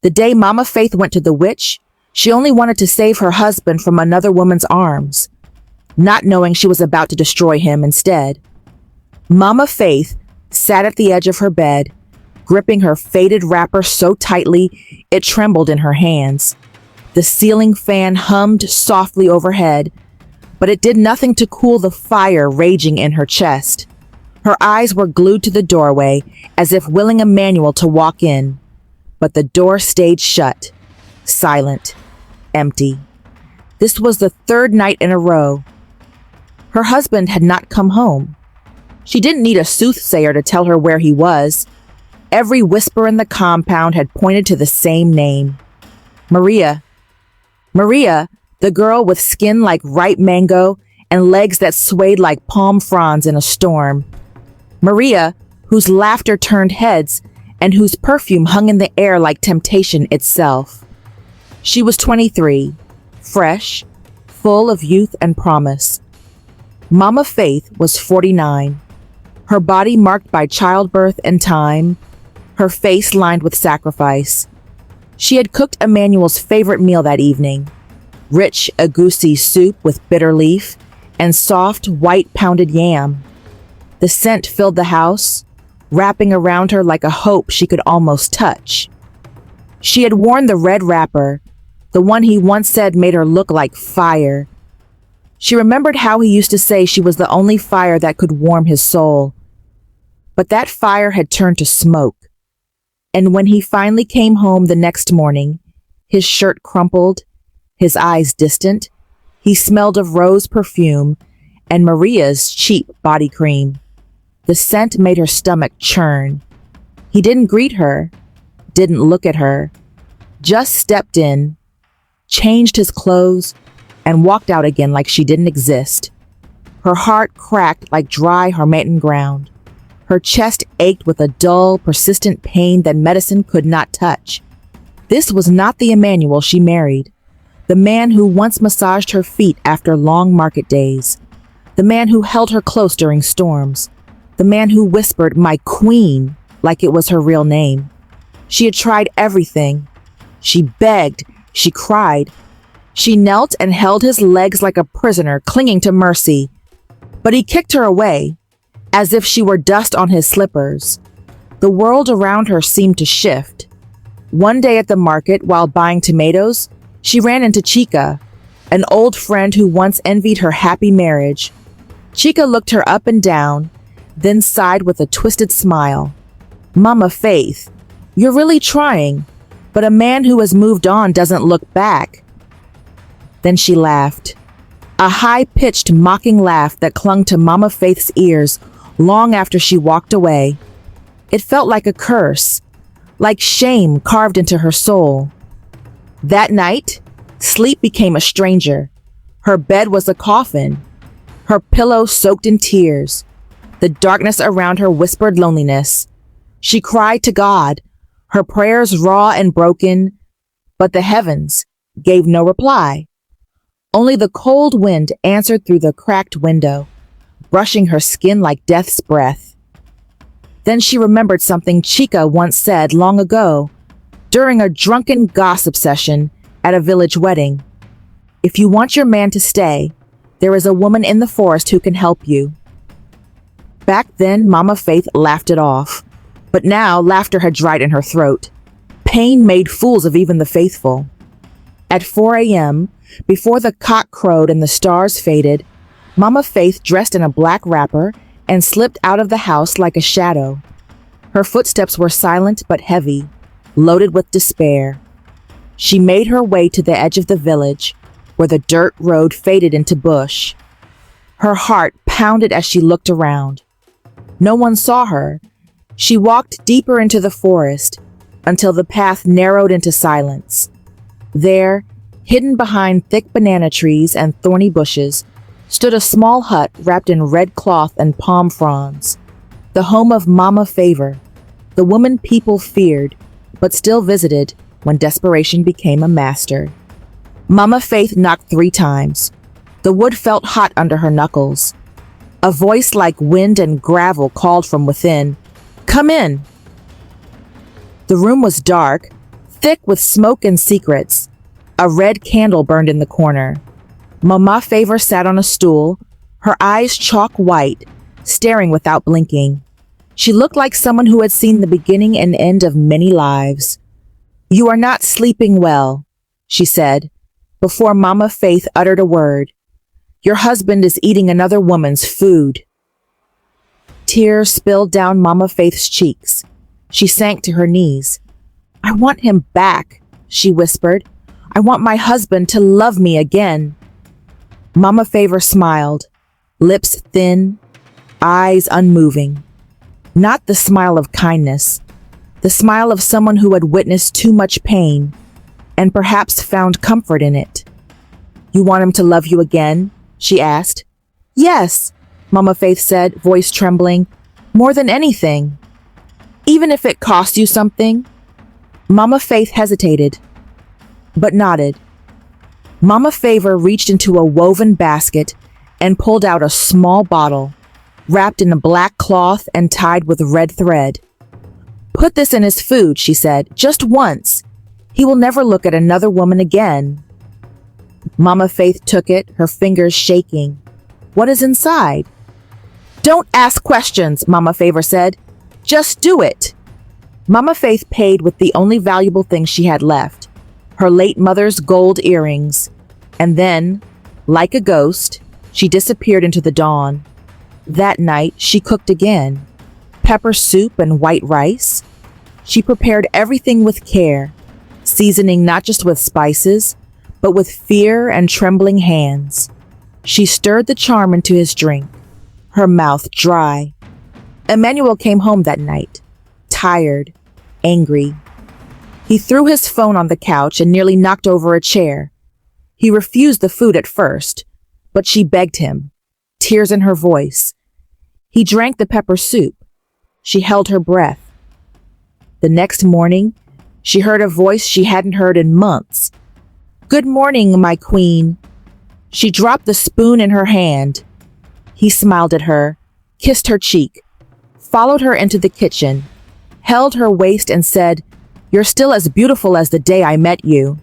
The day Mama Faith went to the witch, she only wanted to save her husband from another woman's arms, not knowing she was about to destroy him instead. Mama Faith sat at the edge of her bed, gripping her faded wrapper so tightly it trembled in her hands. The ceiling fan hummed softly overhead, but it did nothing to cool the fire raging in her chest. Her eyes were glued to the doorway, as if willing Emmanuel to walk in. But the door stayed shut, silent, empty. This was the third night in a row. Her husband had not come home. She didn't need a soothsayer to tell her where he was. Every whisper in the compound had pointed to the same name. Maria. Maria, the girl with skin like ripe mango and legs that swayed like palm fronds in a storm. Maria, whose laughter turned heads and whose perfume hung in the air like temptation itself. She was 23, fresh, full of youth and promise. Mama Faith was 49, her body marked by childbirth and time, her face lined with sacrifice. She had cooked Emmanuel's favorite meal that evening, rich agouti soup with bitter leaf and soft white pounded yam. The scent filled the house, wrapping around her like a hope she could almost touch. She had worn the red wrapper, the one he once said made her look like fire. She remembered how he used to say she was the only fire that could warm his soul. But that fire had turned to smoke. And when he finally came home the next morning, his shirt crumpled, his eyes distant, he smelled of rose perfume and Maria's cheap body cream. The scent made her stomach churn. He didn't greet her, didn't look at her, just stepped in, changed his clothes, and walked out again like she didn't exist. Her heart cracked like dry Harmattan ground. Her chest ached with a dull, persistent pain that medicine could not touch. This was not the Emmanuel she married, the man who once massaged her feet after long market days, the man who held her close during storms, the man who whispered, "My queen," like it was her real name. She had tried everything. She begged, she cried. She knelt and held his legs like a prisoner clinging to mercy. But he kicked her away, as if she were dust on his slippers. The world around her seemed to shift. One day at the market, while buying tomatoes, she ran into Chica, an old friend who once envied her happy marriage. Chica looked her up and down, then sighed with a twisted smile. "Mama Faith, you're really trying, but a man who has moved on doesn't look back." Then she laughed, a high-pitched, mocking laugh that clung to Mama Faith's ears long after she walked away. It felt like a curse, like shame carved into her soul. That night, sleep became a stranger. Her bed was a coffin, her pillow soaked in tears. The darkness around her whispered loneliness. She cried to God, her prayers raw and broken, but the heavens gave no reply. Only the cold wind answered through the cracked window, brushing her skin like death's breath. Then she remembered something Chica once said long ago, during a drunken gossip session at a village wedding. "If you want your man to stay, there is a woman in the forest who can help you." Back then, Mama Faith laughed it off, but now laughter had dried in her throat. Pain made fools of even the faithful. At 4 a.m., before the cock crowed and the stars faded, Mama Faith dressed in a black wrapper and slipped out of the house like a shadow. Her footsteps were silent but heavy, loaded with despair. She made her way to the edge of the village, where the dirt road faded into bush. Her heart pounded as she looked around. No one saw her. She walked deeper into the forest until the path narrowed into silence. There, hidden behind thick banana trees and thorny bushes, stood a small hut wrapped in red cloth and palm fronds, the home of Mama Favor, the woman people feared, but still visited when desperation became a master. Mama Faith knocked 3 times. The wood felt hot under her knuckles. A voice like wind and gravel called from within, "Come in." The room was dark, thick with smoke and secrets. A red candle burned in the corner. Mama Favor sat on a stool, her eyes chalk white, staring without blinking. She looked like someone who had seen the beginning and end of many lives. "You are not sleeping well," she said, before Mama Faith uttered a word. "Your husband is eating another woman's food." Tears spilled down Mama Faith's cheeks. She sank to her knees. "I want him back," she whispered. "I want my husband to love me again." Mama Favor smiled, lips thin, eyes unmoving. Not the smile of kindness, the smile of someone who had witnessed too much pain and perhaps found comfort in it. "You want him to love you again?" she asked. "Yes," Mama Faith said, voice trembling. "More than anything." "Even if it costs you something?" Mama Faith hesitated, but nodded. Mama Favor reached into a woven basket and pulled out a small bottle, wrapped in a black cloth and tied with red thread. "Put this in his food," she said, "just once. He will never look at another woman again." Mama Faith took it, her fingers shaking. "What is inside?" "Don't ask questions," Mama Favor said. "Just do it." Mama Faith paid with the only valuable thing she had left, her late mother's gold earrings, and then, like a ghost, she disappeared into the dawn. That night, she cooked again. Pepper soup and white rice. She prepared everything with care, seasoning not just with spices, but with fear and trembling hands. She stirred the charm into his drink, her mouth dry. Emmanuel came home that night, tired, angry. He threw his phone on the couch and nearly knocked over a chair. He refused the food at first, but she begged him, tears in her voice. He drank the pepper soup. She held her breath. The next morning, she heard a voice she hadn't heard in months. "Good morning, my queen." She dropped the spoon in her hand. He smiled at her, kissed her cheek, followed her into the kitchen, held her waist and said, "You're still as beautiful as the day I met you."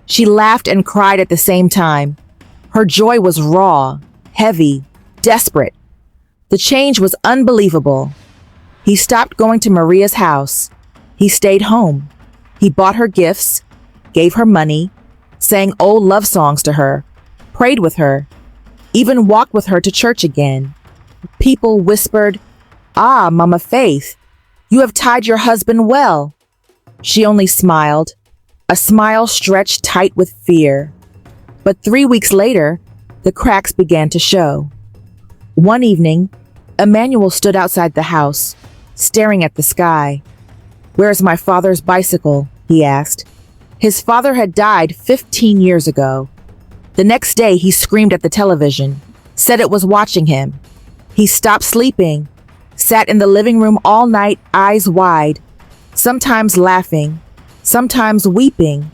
She laughed and cried at the same time. Her joy was raw, heavy, desperate. The change was unbelievable. He stopped going to Maria's house. He stayed home. He bought her gifts, gave her money, sang old love songs to her, prayed with her, even walked with her to church again. People whispered, "Ah, Mama Faith, you have tied your husband well." She only smiled, a smile stretched tight with fear. But 3 weeks later, the cracks began to show. One evening, Emmanuel stood outside the house, staring at the sky. "Where's my father's bicycle?" he asked. His father had died 15 years ago. The next day, he screamed at the television, said it was watching him. He stopped sleeping, sat in the living room all night, eyes wide, sometimes laughing, sometimes weeping,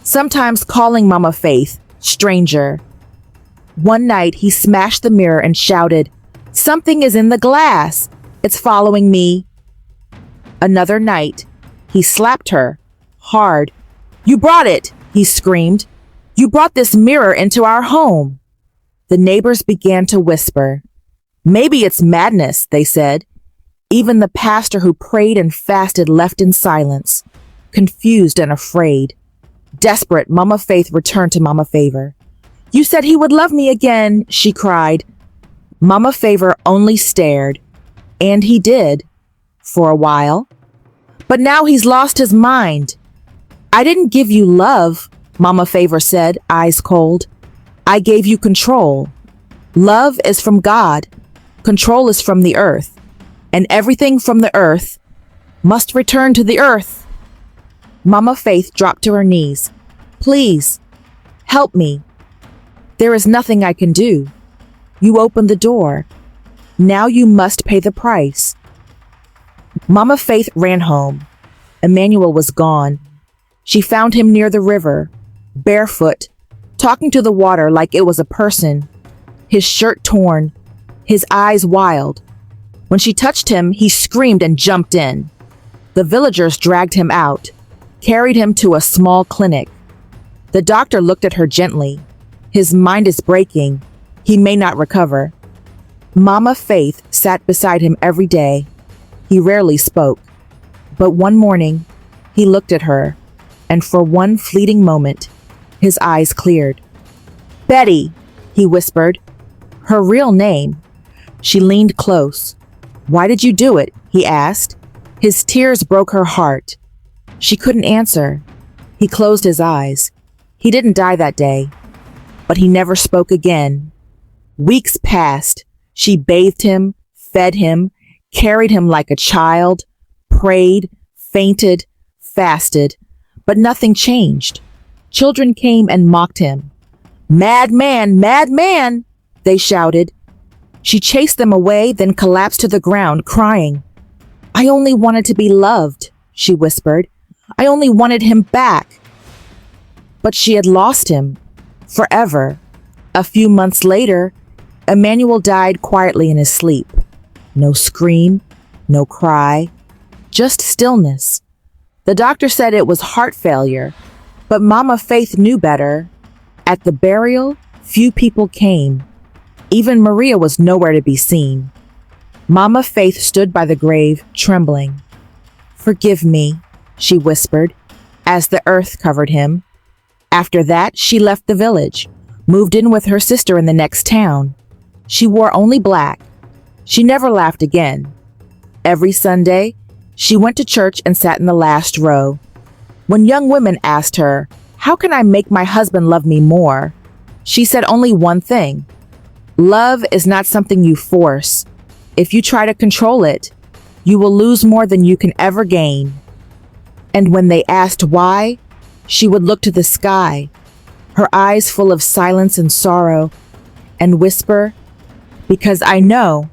sometimes calling Mama Faith, stranger. One night, he smashed the mirror and shouted, "Something is in the glass. It's following me." Another night, he slapped her, hard. "You brought it," he screamed. "You brought this mirror into our home." The neighbors began to whisper. "Maybe it's madness," they said. Even the pastor who prayed and fasted left in silence, confused and afraid. Desperate, Mama Faith returned to Mama Favor. "You said he would love me again," she cried. Mama Favor only stared, and he did, for a while. "But now he's lost his mind." "I didn't give you love," Mama Favor said, eyes cold. "I gave you control. Love is from God. Control is from the earth. And everything from the earth must return to the earth." Mama Faith dropped to her knees. "Please, help me. There is nothing I can do. You opened the door. Now you must pay the price." Mama Faith ran home. Emmanuel was gone. She found him near the river, barefoot, talking to the water like it was a person, his shirt torn, his eyes wild. When she touched him, he screamed and jumped in. The villagers dragged him out. carried him to a small clinic. The doctor looked at her gently. His mind is breaking. He may not recover. Mama Faith sat beside him every day. He rarely spoke. But one morning, he looked at her, and for one fleeting moment, his eyes cleared. "Betty," he whispered. Her real name. She leaned close. "Why did you do it?" he asked. His tears broke her heart. She couldn't answer. He closed his eyes. He didn't die that day, but he never spoke again. Weeks passed. She bathed him, fed him, carried him like a child, prayed, fainted, fasted, but nothing changed. Children came and mocked him. "Madman, madman!" they shouted. She chased them away, then collapsed to the ground, crying. "I only wanted to be loved," she whispered. "I only wanted him back." But she had lost him forever. A few months later, Emmanuel died quietly in his sleep. No scream, no cry, just stillness. The doctor said it was heart failure, but Mama Faith knew better. At the burial, few people came. Even Maria was nowhere to be seen. Mama Faith stood by the grave, trembling. "Forgive me," she whispered, as the earth covered him. After that, she left the village, moved in with her sister in the next town. She wore only black. She never laughed again. Every Sunday, she went to church and sat in the last row. When young women asked her, "How can I make my husband love me more?" she said only one thing. Love is not something you force. If you try to control it, you will lose more than you can ever gain. And when they asked why, she would look to the sky, her eyes full of silence and sorrow, and whisper, "Because I know."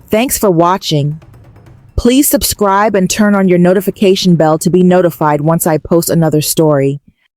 Thanks for watching. Please subscribe and turn on your notification bell to be notified once I post another story.